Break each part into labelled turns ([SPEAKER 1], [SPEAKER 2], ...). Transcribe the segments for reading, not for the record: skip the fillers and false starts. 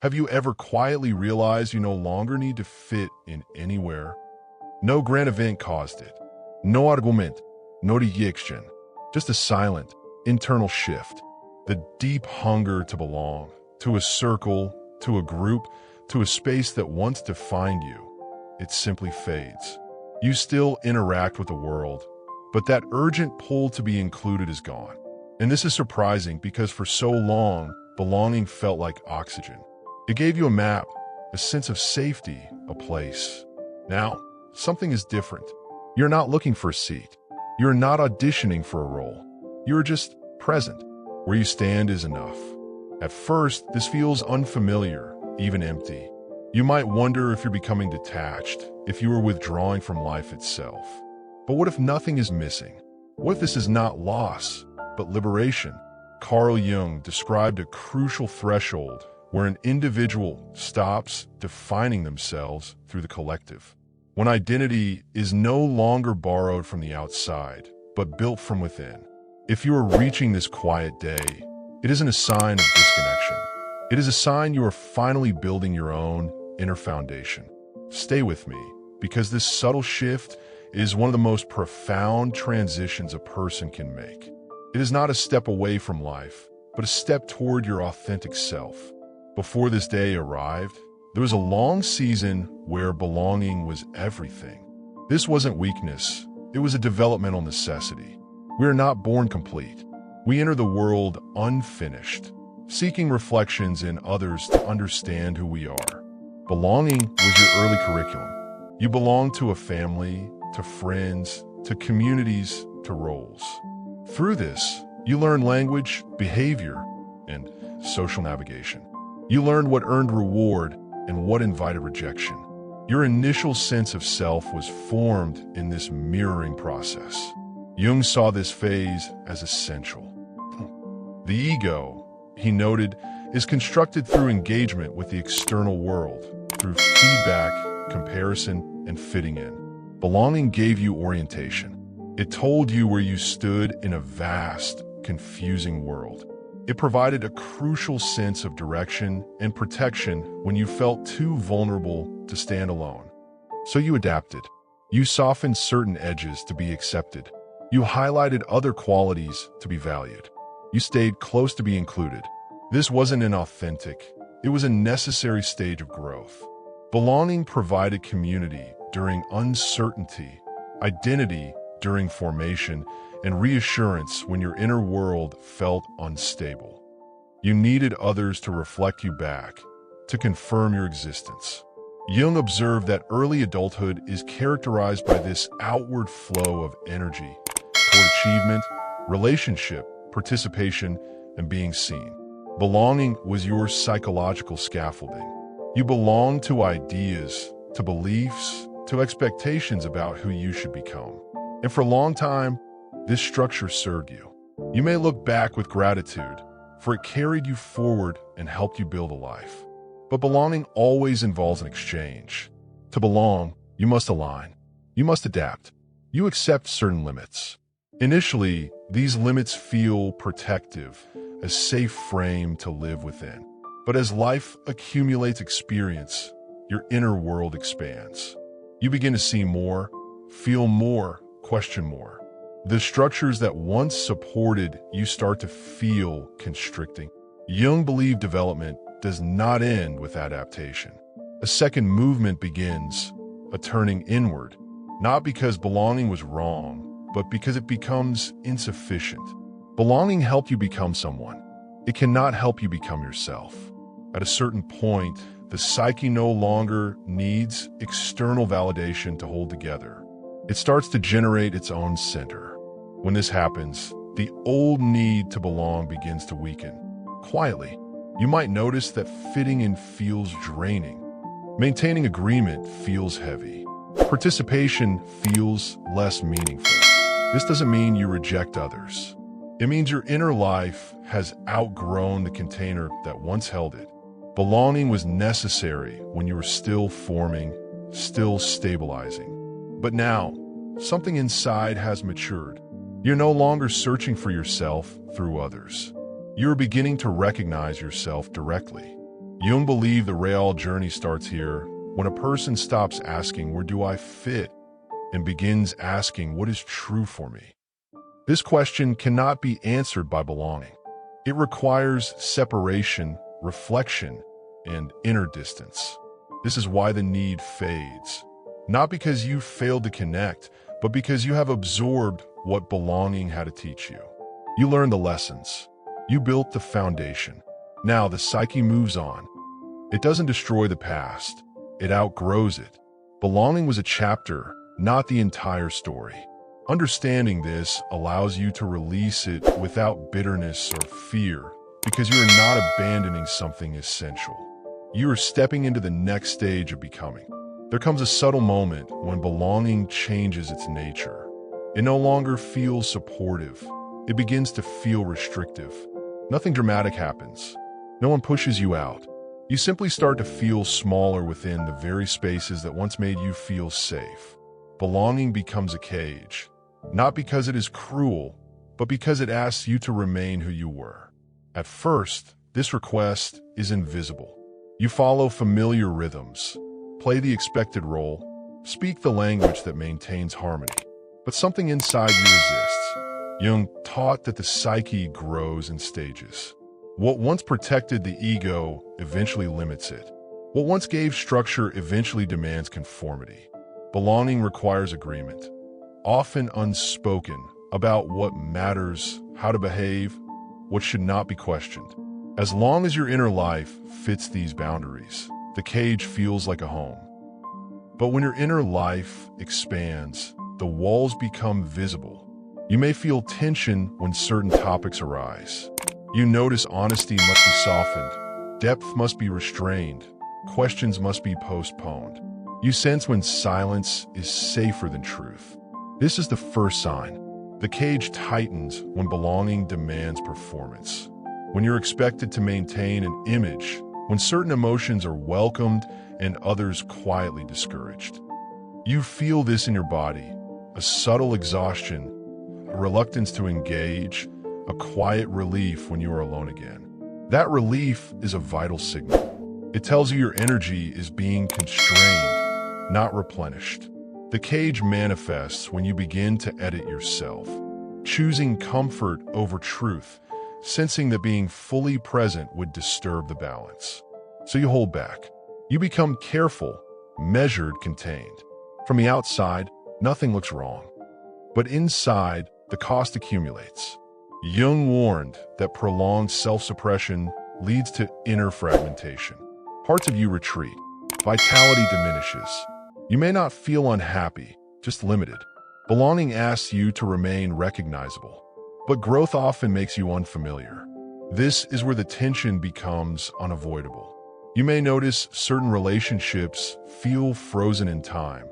[SPEAKER 1] Have you ever quietly realized you no longer need to fit in anywhere? No grand event caused it. No argument, no rejection. Just a silent, internal shift. The deep hunger to belong, to a circle, to a group, to a space that once defined you. It simply fades. You still interact with the world, but that urgent pull to be included is gone. And this is surprising because for so long, belonging felt like oxygen. It gave you a map, a sense of safety, a place. Now, something is different. You're not looking for a seat. You're not auditioning for a role. You're just present. Where you stand is enough. At first, this feels unfamiliar, even empty. You might wonder if you're becoming detached, if you are withdrawing from life itself. But what if nothing is missing? What if this is not loss, but liberation? Carl Jung described a crucial threshold where an individual stops defining themselves through the collective. When identity is no longer borrowed from the outside, but built from within. If you are reaching this quiet day, it isn't a sign of disconnection. It is a sign you are finally building your own inner foundation. Stay with me, because this subtle shift is one of the most profound transitions a person can make. It is not a step away from life, but a step toward your authentic self. Before this day arrived, there was a long season where belonging was everything. This wasn't weakness, it was a developmental necessity. We are not born complete. We enter the world unfinished, seeking reflections in others to understand who we are. Belonging was your early curriculum. You belonged to a family, to friends, to communities, to roles. Through this, you learned language, behavior, and social navigation. You learned what earned reward and what invited rejection. Your initial sense of self was formed in this mirroring process. Jung saw this phase as essential. The ego, he noted, is constructed through engagement with the external world, through feedback, comparison, and fitting in. Belonging gave you orientation. It told you where you stood in a vast, confusing world. It provided a crucial sense of direction and protection when you felt too vulnerable to stand alone. So you adapted. You softened certain edges to be accepted. You highlighted other qualities to be valued. You stayed close to be included. This wasn't inauthentic. It was a necessary stage of growth. Belonging provided community during uncertainty, identity during formation, and reassurance when your inner world felt unstable. You needed others to reflect you back, to confirm your existence. Jung observed that early adulthood is characterized by this outward flow of energy toward achievement, relationship, participation, and being seen. Belonging was your psychological scaffolding. You belonged to ideas, to beliefs, to expectations about who you should become. And for a long time, this structure served you. You may look back with gratitude, for it carried you forward and helped you build a life. But belonging always involves an exchange. To belong, you must align. You must adapt. You accept certain limits. Initially, these limits feel protective, a safe frame to live within. But as life accumulates experience, your inner world expands. You begin to see more, feel more, question more. The structures that once supported you start to feel constricting. Jung believed development does not end with adaptation. A second movement begins, a turning inward, not because belonging was wrong, but because it becomes insufficient. Belonging helped you become someone. It cannot help you become yourself. At a certain point, the psyche no longer needs external validation to hold together. It starts to generate its own center. When this happens, the old need to belong begins to weaken. Quietly, you might notice that fitting in feels draining. Maintaining agreement feels heavy. Participation feels less meaningful. This doesn't mean you reject others. It means your inner life has outgrown the container that once held it. Belonging was necessary when you were still forming, still stabilizing. But now, something inside has matured. You're no longer searching for yourself through others. You're beginning to recognize yourself directly. Jung believed the real journey starts here, when a person stops asking, "Where do I fit?" and begins asking, "What is true for me?" This question cannot be answered by belonging. It requires separation, reflection, and inner distance. This is why the need fades. Not because you failed to connect, but because you have absorbed what belonging had to teach you. You learned the lessons. You built the foundation. Now the psyche moves on. It doesn't destroy the past. It outgrows it. Belonging was a chapter, not the entire story. Understanding this allows you to release it without bitterness or fear, because you are not abandoning something essential. You are stepping into the next stage of becoming. There comes a subtle moment when belonging changes its nature. It no longer feels supportive. It begins to feel restrictive. Nothing dramatic happens. No one pushes you out. You simply start to feel smaller within the very spaces that once made you feel safe. Belonging becomes a cage, not because it is cruel, but because it asks you to remain who you were. At first, this request is invisible. You follow familiar rhythms, play the expected role, speak the language that maintains harmony. But something inside you resists. Jung taught that the psyche grows in stages. What once protected the ego eventually limits it. What once gave structure eventually demands conformity. Belonging requires agreement, often unspoken, about what matters, how to behave, what should not be questioned. As long as your inner life fits these boundaries, the cage feels like a home. But when your inner life expands, the walls become visible. You may feel tension when certain topics arise. You notice honesty must be softened, depth must be restrained, questions must be postponed. You sense when silence is safer than truth. This is the first sign. The cage tightens when belonging demands performance. When you're expected to maintain an image, when certain emotions are welcomed and others quietly discouraged. You feel this in your body, a subtle exhaustion, a reluctance to engage, a quiet relief when you are alone again. That relief is a vital signal. It tells you your energy is being constrained, not replenished. The cage manifests when you begin to edit yourself, choosing comfort over truth, sensing that being fully present would disturb the balance. So you hold back. You become careful, measured, contained. From the outside, nothing looks wrong. But inside, the cost accumulates. Jung warned that prolonged self-suppression leads to inner fragmentation. Parts of you retreat. Vitality diminishes. You may not feel unhappy, just limited. Belonging asks you to remain recognizable. But growth often makes you unfamiliar. This is where the tension becomes unavoidable. You may notice certain relationships feel frozen in time,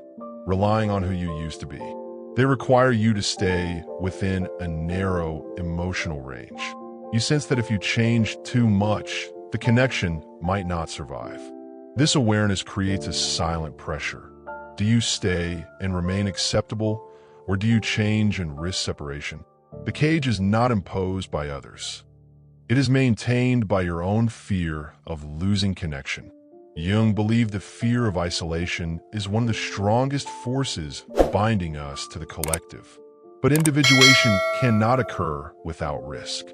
[SPEAKER 1] relying on who you used to be. They require you to stay within a narrow emotional range. You sense that if you change too much, the connection might not survive. This awareness creates a silent pressure. Do you stay and remain acceptable, or do you change and risk separation? The cage is not imposed by others. It is maintained by your own fear of losing connection. Jung believed the fear of isolation is one of the strongest forces binding us to the collective. But individuation cannot occur without risk.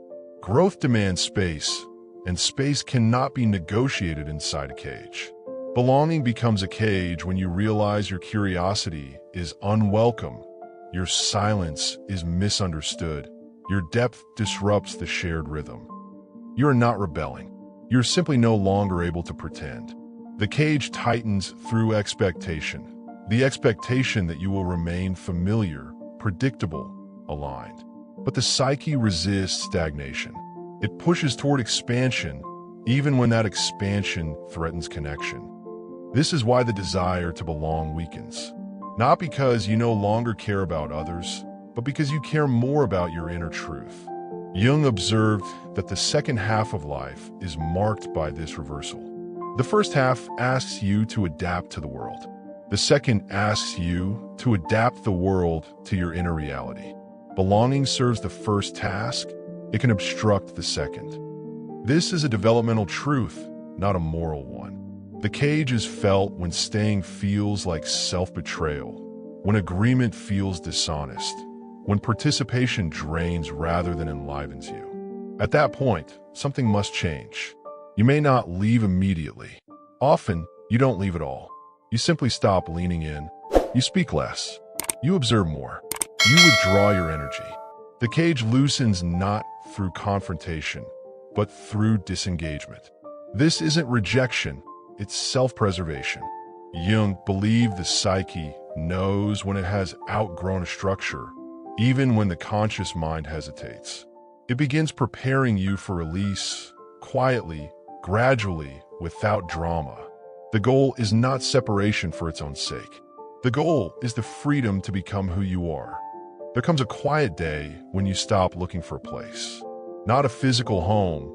[SPEAKER 1] Growth demands space, and space cannot be negotiated inside a cage. Belonging becomes a cage when you realize your curiosity is unwelcome, your silence is misunderstood, your depth disrupts the shared rhythm. You are not rebelling. You're simply no longer able to pretend. The cage tightens through expectation, the expectation that you will remain familiar, predictable, aligned. But the psyche resists stagnation. It pushes toward expansion, even when that expansion threatens connection. This is why the desire to belong weakens. Not because you no longer care about others, but because you care more about your inner truth. Jung observed that the second half of life is marked by this reversal. The first half asks you to adapt to the world. The second asks you to adapt the world to your inner reality. Belonging serves the first task, it can obstruct the second. This is a developmental truth, not a moral one. The cage is felt when staying feels like self-betrayal, when agreement feels dishonest, when participation drains rather than enlivens you. At that point, something must change. You may not leave immediately. Often, you don't leave at all. You simply stop leaning in. You speak less. You observe more. You withdraw your energy. The cage loosens not through confrontation, but through disengagement. This isn't rejection, it's self-preservation. Jung believed the psyche knows when it has outgrown a structure, even when the conscious mind hesitates. It begins preparing you for release, quietly, gradually, without drama. The goal is not separation for its own sake. The goal is the freedom to become who you are. There comes a quiet day when you stop looking for a place. Not a physical home,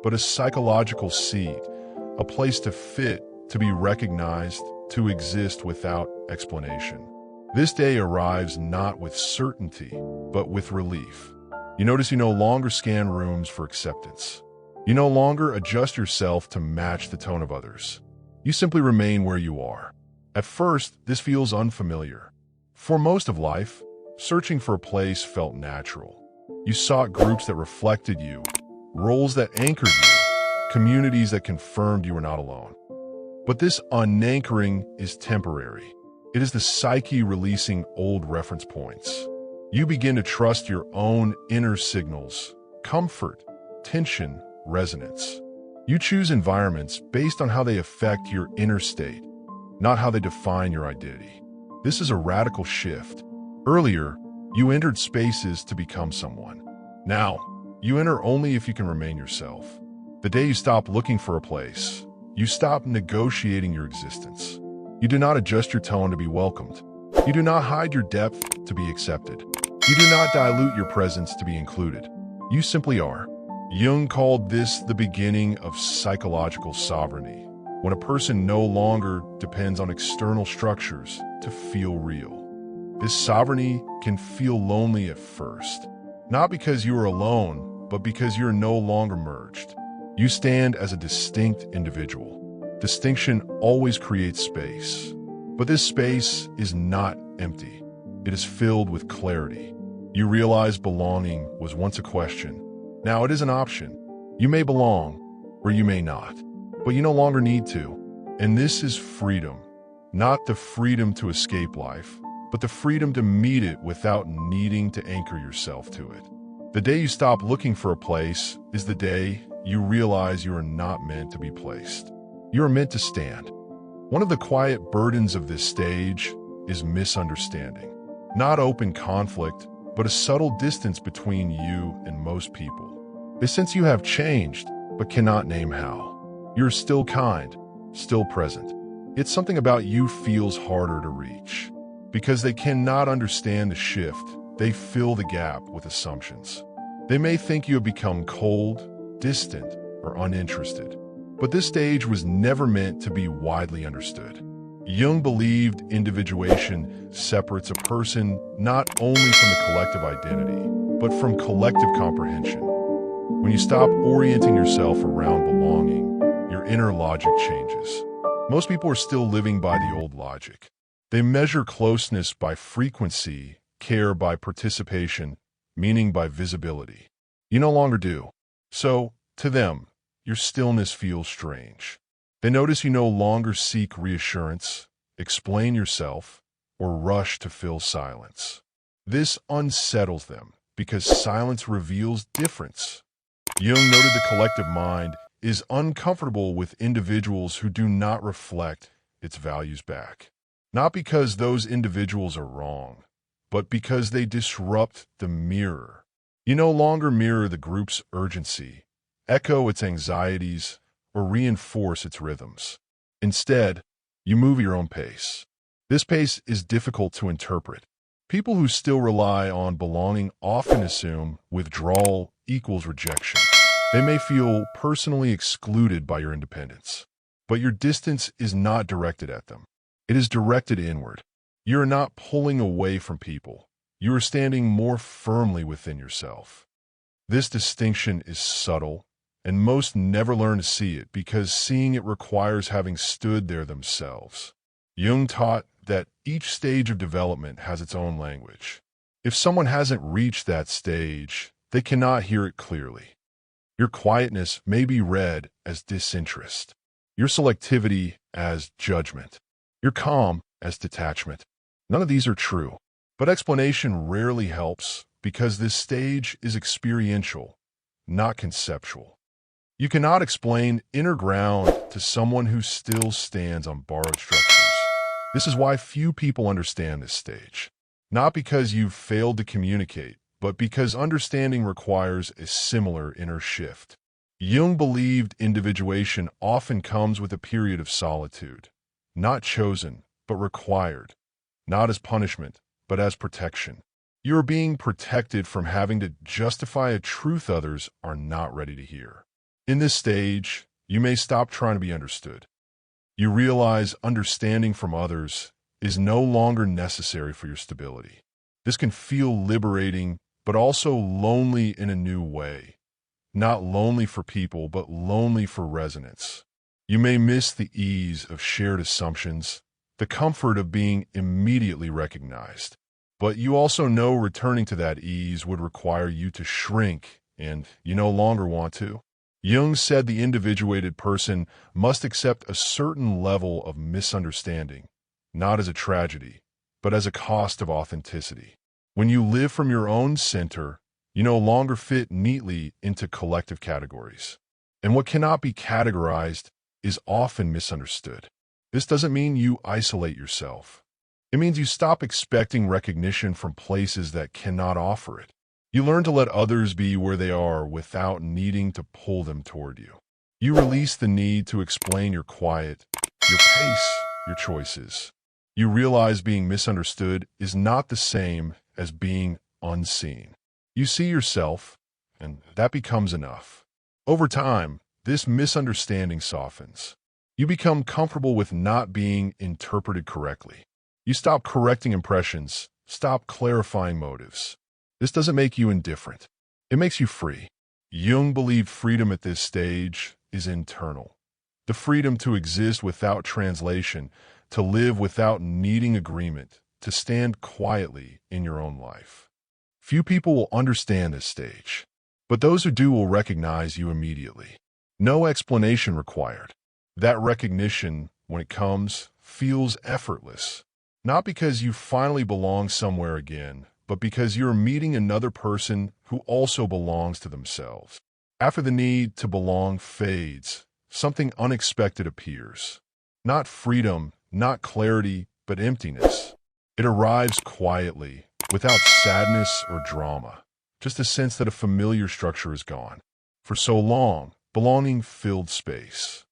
[SPEAKER 1] but a psychological seat, a place to fit, to be recognized, to exist without explanation. This day arrives not with certainty, but with relief. You notice you no longer scan rooms for acceptance. You no longer adjust yourself to match the tone of others. You simply remain where you are. At first, this feels unfamiliar. For most of life, searching for a place felt natural. You sought groups that reflected you, roles that anchored you, communities that confirmed you were not alone. But this unanchoring is temporary. It is the psyche releasing old reference points. You begin to trust your own inner signals, comfort, tension, resonance. You choose environments based on how they affect your inner state, not how they define your identity. This is a radical shift. Earlier, you entered spaces to become someone. Now, you enter only if you can remain yourself. The day you stop looking for a place, you stop negotiating your existence. You do not adjust your tone to be welcomed. You do not hide your depth to be accepted. You do not dilute your presence to be included. You simply are. Jung called this the beginning of psychological sovereignty, when a person no longer depends on external structures to feel real. This sovereignty can feel lonely at first, not because you are alone, but because you're no longer merged. You stand as a distinct individual. Distinction always creates space, but this space is not empty. It is filled with clarity. You realize belonging was once a question. Now it is an option. You may belong, or you may not, but you no longer need to. And this is freedom, not the freedom to escape life, but the freedom to meet it without needing to anchor yourself to it. The day you stop looking for a place is the day you realize you are not meant to be placed. You are meant to stand. One of the quiet burdens of this stage is misunderstanding. Not open conflict, but a subtle distance between you and most people. They sense you have changed, but cannot name how. You're still kind, still present. It's something about you feels harder to reach. Because they cannot understand the shift, they fill the gap with assumptions. They may think you have become cold, distant, or uninterested. But this stage was never meant to be widely understood. Jung believed individuation separates a person not only from the collective identity, but from collective comprehension. When you stop orienting yourself around belonging, your inner logic changes. Most people are still living by the old logic. They measure closeness by frequency, care by participation, meaning by visibility. You no longer do. So, to them, your stillness feels strange. They notice you no longer seek reassurance, explain yourself, or rush to fill silence. This unsettles them because silence reveals difference. Jung noted the collective mind is uncomfortable with individuals who do not reflect its values back. Not because those individuals are wrong, but because they disrupt the mirror. You no longer mirror the group's urgency, echo its anxieties, or reinforce its rhythms. Instead, you move your own pace. This pace is difficult to interpret. People who still rely on belonging often assume withdrawal equals rejection. They may feel personally excluded by your independence, but your distance is not directed at them. It is directed inward. You are not pulling away from people. You are standing more firmly within yourself. This distinction is subtle, and most never learn to see it because seeing it requires having stood there themselves. Jung taught that each stage of development has its own language. If someone hasn't reached that stage, they cannot hear it clearly. Your quietness may be read as disinterest, your selectivity as judgment, your calm as detachment. None of these are true, but explanation rarely helps because this stage is experiential, not conceptual. You cannot explain inner ground to someone who still stands on borrowed structures. This is why few people understand this stage. Not because you've failed to communicate, but because understanding requires a similar inner shift. Jung believed individuation often comes with a period of solitude, not chosen, but required, not as punishment, but as protection. You're being protected from having to justify a truth others are not ready to hear. In this stage, you may stop trying to be understood. You realize understanding from others is no longer necessary for your stability. This can feel liberating, but also lonely in a new way. Not lonely for people, but lonely for resonance. You may miss the ease of shared assumptions, the comfort of being immediately recognized. But you also know returning to that ease would require you to shrink, and you no longer want to. Jung said the individuated person must accept a certain level of misunderstanding, not as a tragedy, but as a cost of authenticity. When you live from your own center, you no longer fit neatly into collective categories. And what cannot be categorized is often misunderstood. This doesn't mean you isolate yourself. It means you stop expecting recognition from places that cannot offer it. You learn to let others be where they are without needing to pull them toward you. You release the need to explain your quiet, your pace, your choices. You realize being misunderstood is not the same as being unseen. You see yourself, and that becomes enough. Over time, this misunderstanding softens. You become comfortable with not being interpreted correctly. You stop correcting impressions, stop clarifying motives. This doesn't make you indifferent. It makes you free. Jung believed freedom at this stage is internal. The freedom to exist without translation, to live without needing agreement, to stand quietly in your own life. Few people will understand this stage, but those who do will recognize you immediately. No explanation required. That recognition, when it comes, feels effortless. Not because you finally belong somewhere again, but because you're meeting another person who also belongs to themselves. After the need to belong fades, something unexpected appears. Not freedom, not clarity, but emptiness. It arrives quietly, without sadness or drama, just a sense that a familiar structure is gone. For so long, belonging filled space.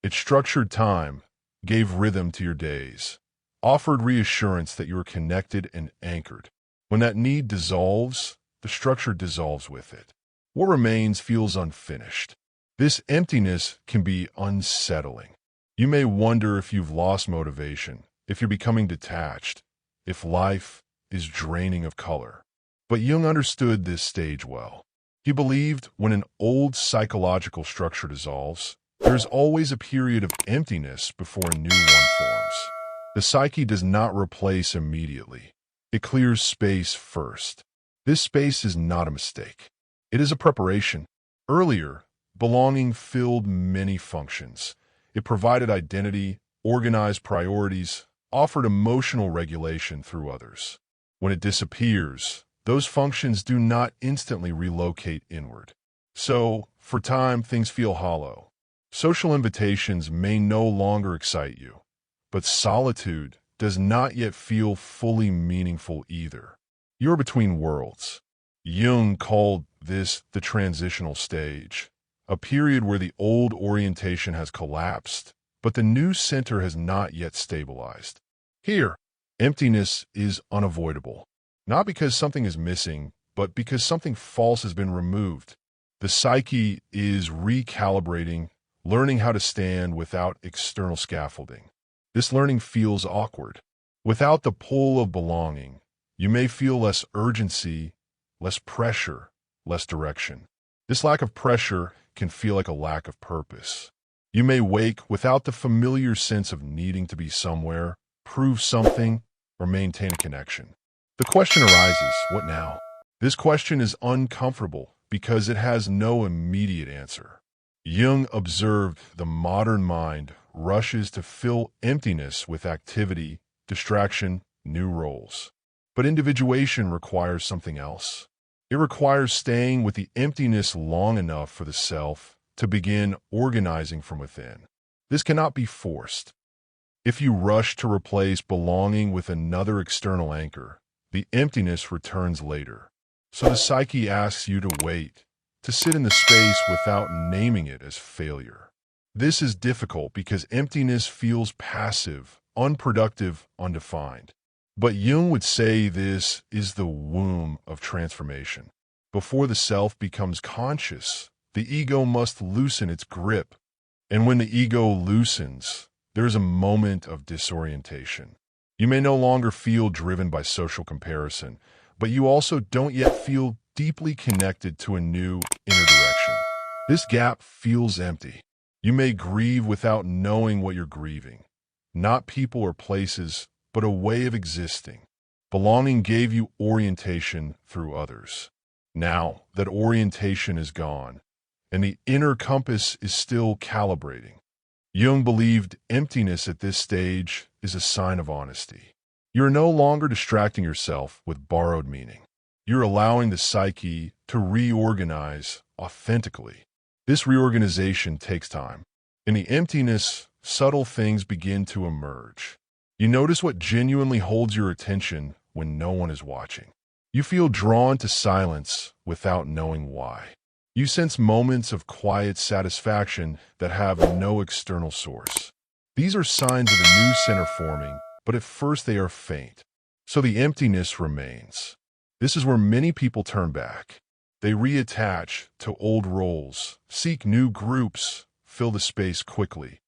[SPEAKER 1] It structured time, gave rhythm to your days, offered reassurance that you were connected and anchored. When that need dissolves, the structure dissolves with it. What remains feels unfinished. This emptiness can be unsettling. You may wonder if you've lost motivation, if you're becoming detached, if life is draining of color. But Jung understood this stage well. He believed when an old psychological structure dissolves, there's always a period of emptiness before a new one forms. The psyche does not replace immediately. It clears space first. This space is not a mistake. It is a preparation. Earlier, belonging filled many functions. It provided identity, organized priorities, offered emotional regulation through others. When it disappears, those functions do not instantly relocate inward. So, for time, things feel hollow. Social invitations may no longer excite you, but solitude does not yet feel fully meaningful either. You're between worlds. Jung called this the transitional stage, a period where the old orientation has collapsed, but the new center has not yet stabilized. Here, emptiness is unavoidable, not because something is missing, but because something false has been removed. The psyche is recalibrating, learning how to stand without external scaffolding. This learning feels awkward. Without the pull of belonging, you may feel less urgency, less pressure, less direction. This lack of pressure can feel like a lack of purpose. You may wake without the familiar sense of needing to be somewhere, prove something, or maintain a connection. The question arises, what now? This question is uncomfortable because it has no immediate answer. Jung observed the modern mind rushes to fill emptiness with activity, distraction, new roles. But individuation requires something else. It requires staying with the emptiness long enough for the self to begin organizing from within. This cannot be forced. If you rush to replace belonging with another external anchor, the emptiness returns later. So the psyche asks you to wait, to sit in the space without naming it as failure. This is difficult because emptiness feels passive, unproductive, undefined. But Jung would say this is the womb of transformation. Before the self becomes conscious, the ego must loosen its grip. And when the ego loosens, there's a moment of disorientation. You may no longer feel driven by social comparison, but you also don't yet feel deeply connected to a new inner direction. This gap feels empty. You may grieve without knowing what you're grieving. Not people or places, but a way of existing. Belonging gave you orientation through others. Now that orientation is gone, and the inner compass is still calibrating. Jung believed emptiness at this stage is a sign of honesty. You're no longer distracting yourself with borrowed meaning. You're allowing the psyche to reorganize authentically. This reorganization takes time. In the emptiness, subtle things begin to emerge. You notice what genuinely holds your attention when no one is watching. You feel drawn to silence without knowing why. You sense moments of quiet satisfaction that have no external source. These are signs of a new center forming, but at first they are faint. So the emptiness remains. This is where many people turn back. They reattach to old roles, seek new groups, fill the space quickly.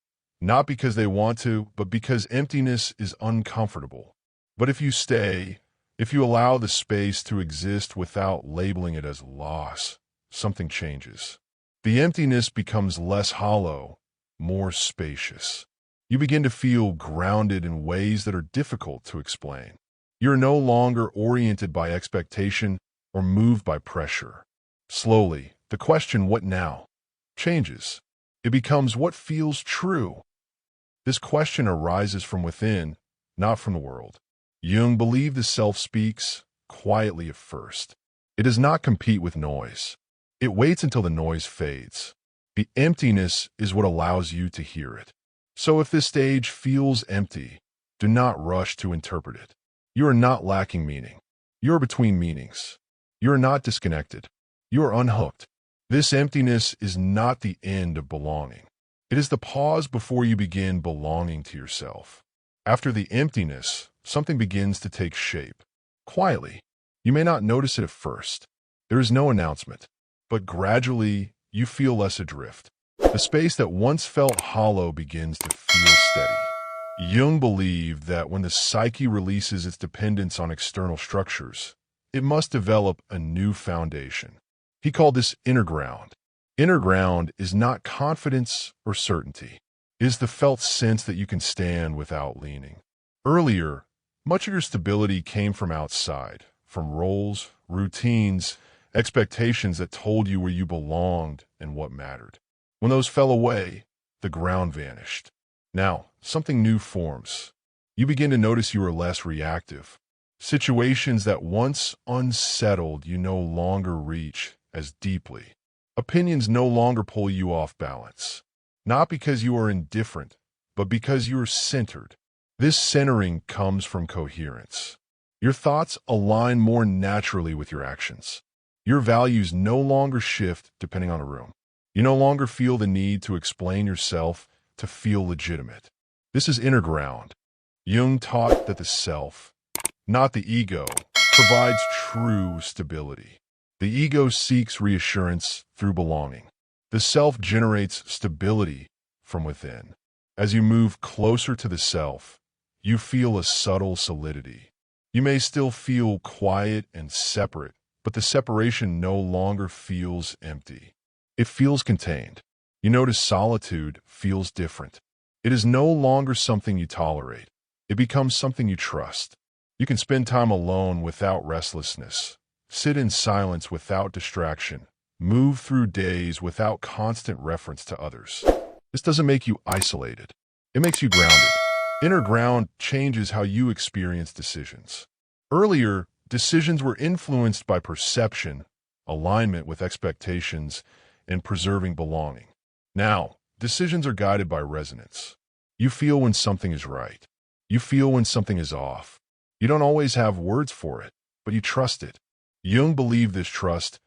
[SPEAKER 1] Not because they want to, but because emptiness is uncomfortable. But if you stay, if you allow the space to exist without labeling it as loss, something changes. The emptiness becomes less hollow, more spacious. You begin to feel grounded in ways that are difficult to explain. You're no longer oriented by expectation or moved by pressure. Slowly, the question, what now, changes. It becomes what feels true. This question arises from within, not from the world. Jung believed the self speaks quietly at first. It does not compete with noise. It waits until the noise fades. The emptiness is what allows you to hear it. So if this stage feels empty, do not rush to interpret it. You are not lacking meaning. You are between meanings. You are not disconnected. You are unhooked. This emptiness is not the end of belonging. It is the pause before you begin belonging to yourself. After the emptiness, something begins to take shape. Quietly. You may not notice it at first. There is no announcement. But gradually, you feel less adrift. The space that once felt hollow begins to feel steady. Jung believed that when the psyche releases its dependence on external structures, it must develop a new foundation. He called this inner ground. Inner ground is not confidence or certainty. It is the felt sense that you can stand without leaning. Earlier, much of your stability came from outside, from roles, routines, expectations that told you where you belonged and what mattered. When those fell away, the ground vanished. Now, something new forms. You begin to notice you are less reactive. Situations that once unsettled you no longer reach as deeply. Opinions no longer pull you off balance. Not because you are indifferent, but because you are centered. This centering comes from coherence. Your thoughts align more naturally with your actions. Your values no longer shift depending on a room. You no longer feel the need to explain yourself to feel legitimate. This is inner ground. Jung taught that the self, not the ego, provides true stability. The ego seeks reassurance through belonging. The self generates stability from within. As you move closer to the self, you feel a subtle solidity. You may still feel quiet and separate, but the separation no longer feels empty. It feels contained. You notice solitude feels different. It is no longer something you tolerate. It becomes something you trust. You can spend time alone without restlessness, sit in silence without distraction, move through days without constant reference to others. This doesn't make you isolated. It makes you grounded. Inner ground changes how you experience decisions. Earlier, decisions were influenced by perception, alignment with expectations, and preserving belonging. Now, decisions are guided by resonance. You feel when something is right. You feel when something is off. You don't always have words for it, but you trust it. Jung believed this trust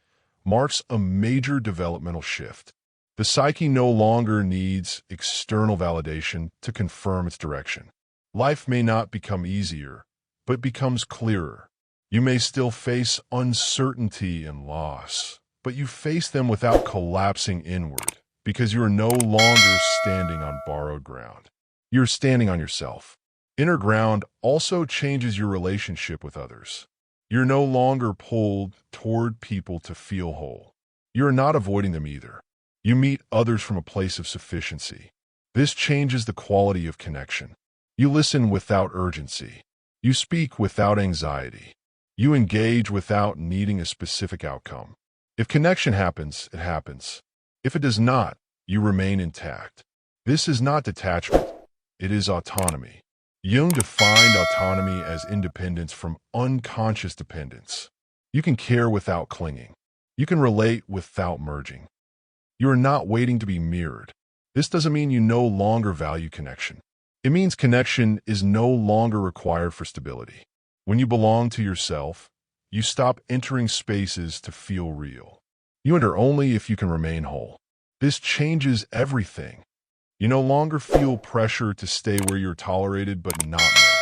[SPEAKER 1] marks a major developmental shift. The psyche no longer needs external validation to confirm its direction. Life may not become easier, but becomes clearer. You may still face uncertainty and loss, but you face them without collapsing inward, because you are no longer standing on borrowed ground. You're standing on yourself. Inner ground also changes your relationship with others. You're no longer pulled toward people to feel whole. You're not avoiding them either. You meet others from a place of sufficiency. This changes the quality of connection. You listen without urgency. You speak without anxiety. You engage without needing a specific outcome. If connection happens, it happens. If it does not, you remain intact. This is not detachment. It is autonomy. Jung defined autonomy as independence from unconscious dependence. You can care without clinging. You can relate without merging. You are not waiting to be mirrored. This doesn't mean you no longer value connection. It means connection is no longer required for stability. When you belong to yourself, you stop entering spaces to feel real. You enter only if you can remain whole. This changes everything. You no longer feel pressure to stay where you're tolerated but not met.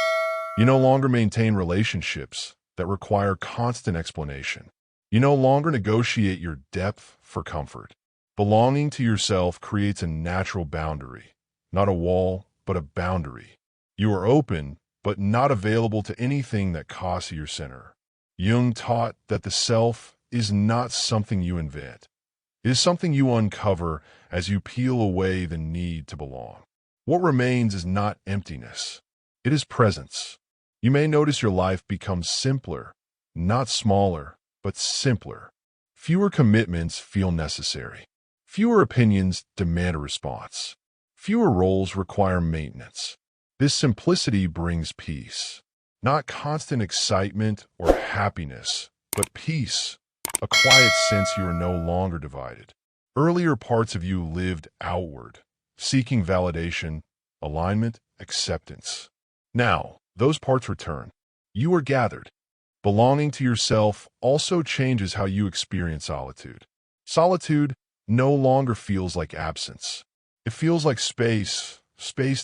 [SPEAKER 1] You no longer maintain relationships that require constant explanation. You no longer negotiate your depth for comfort. Belonging to yourself creates a natural boundary, not a wall, but a boundary. You are open, but not available to anything that costs your center. Jung taught that the self is not something you invent. It is something you uncover as you peel away the need to belong. What remains is not emptiness. It is presence. You may notice your life becomes simpler, not smaller, but simpler. Fewer commitments feel necessary. Fewer opinions demand a response. Fewer roles require maintenance. This simplicity brings peace. Not constant excitement or happiness, but peace. A quiet sense you are no longer divided. Earlier parts of you lived outward, seeking validation, alignment, acceptance. Now, those parts return. You are gathered. Belonging to yourself also changes how you experience solitude. Solitude no longer feels like absence. It feels like space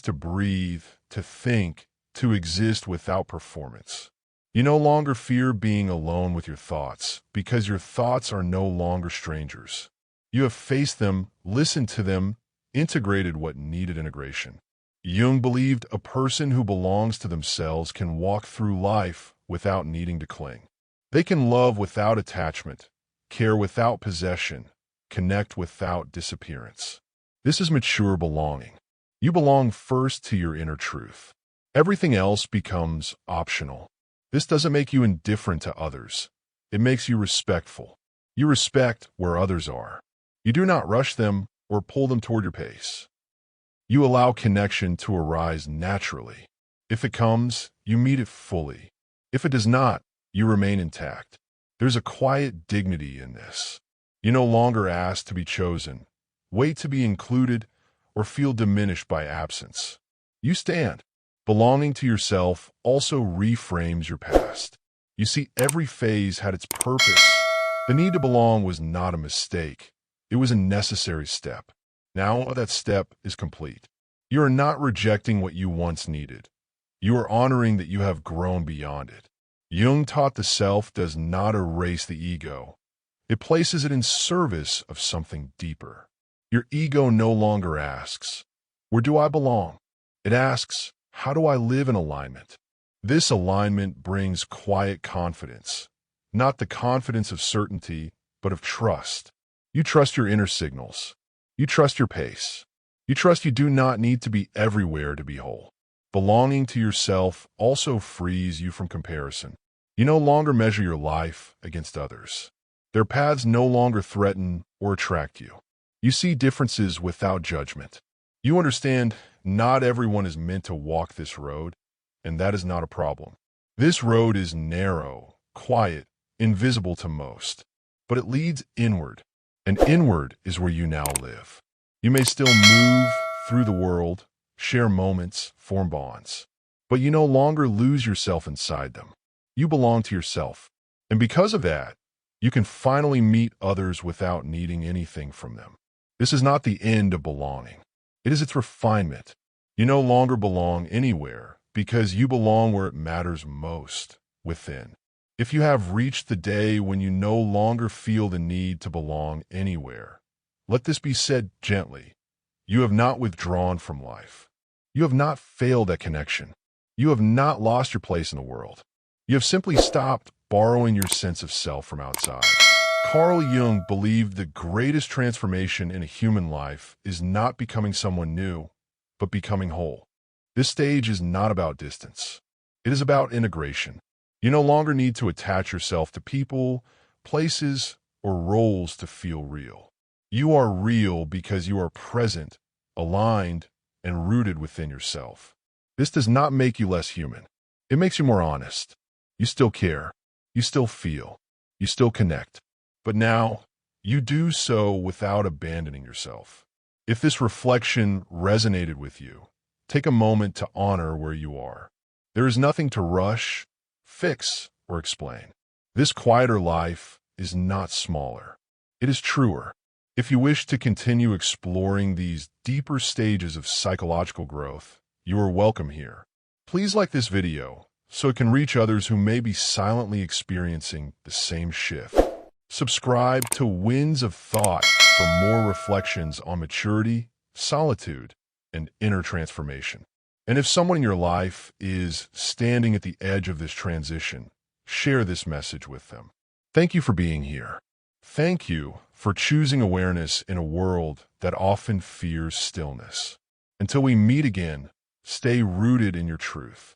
[SPEAKER 1] to breathe, to think, to exist without performance. You no longer fear being alone with your thoughts because your thoughts are no longer strangers. You have faced them, listened to them, integrated what needed integration. Jung believed a person who belongs to themselves can walk through life without needing to cling. They can love without attachment, care without possession, connect without disappearance. This is mature belonging. You belong first to your inner truth. Everything else becomes optional. This doesn't make you indifferent to others. It makes you respectful. You respect where others are. You do not rush them or pull them toward your pace. You allow connection to arise naturally. If it comes, you meet it fully. If it does not, you remain intact. There's a quiet dignity in this. You no longer ask to be chosen, wait to be included, or feel diminished by absence. You stand. Belonging to yourself also reframes your past. You see, every phase had its purpose. The need to belong was not a mistake. It was a necessary step. Now that step is complete. You are not rejecting what you once needed. You are honoring that you have grown beyond it. Jung taught the self does not erase the ego. It places it in service of something deeper. Your ego no longer asks, "Where do I belong?" It asks, "How do I live in alignment?" This alignment brings quiet confidence, not the confidence of certainty, but of trust. You trust your inner signals. You trust your pace. You trust you do not need to be everywhere to be whole. Belonging to yourself also frees you from comparison. You no longer measure your life against others. Their paths no longer threaten or attract you. You see differences without judgment. You understand not everyone is meant to walk this road, and that is not a problem. This road is narrow, quiet, invisible to most, but it leads inward, and inward is where you now live. You may still move through the world, share moments, form bonds, but you no longer lose yourself inside them. You belong to yourself, and because of that, you can finally meet others without needing anything from them. This is not the end of belonging. It is its refinement. You no longer belong anywhere because you belong where it matters most, within. If you have reached the day when you no longer feel the need to belong anywhere, let this be said gently. You have not withdrawn from life. You have not failed at connection. You have not lost your place in the world. You have simply stopped borrowing your sense of self from outside. Carl Jung believed the greatest transformation in a human life is not becoming someone new, but becoming whole. This stage is not about distance. It is about integration. You no longer need to attach yourself to people, places, or roles to feel real. You are real because you are present, aligned, and rooted within yourself. This does not make you less human. It makes you more honest. You still care. You still feel. You still connect. But now, you do so without abandoning yourself. If this reflection resonated with you, take a moment to honor where you are. There is nothing to rush, fix, or explain. This quieter life is not smaller. It is truer. If you wish to continue exploring these deeper stages of psychological growth, you are welcome here. Please like this video so it can reach others who may be silently experiencing the same shift. Subscribe to Winds of Thought for more reflections on maturity, solitude, and inner transformation. And if someone in your life is standing at the edge of this transition, share this message with them. Thank you for being here. Thank you for choosing awareness in a world that often fears stillness. Until we meet again, stay rooted in your truth.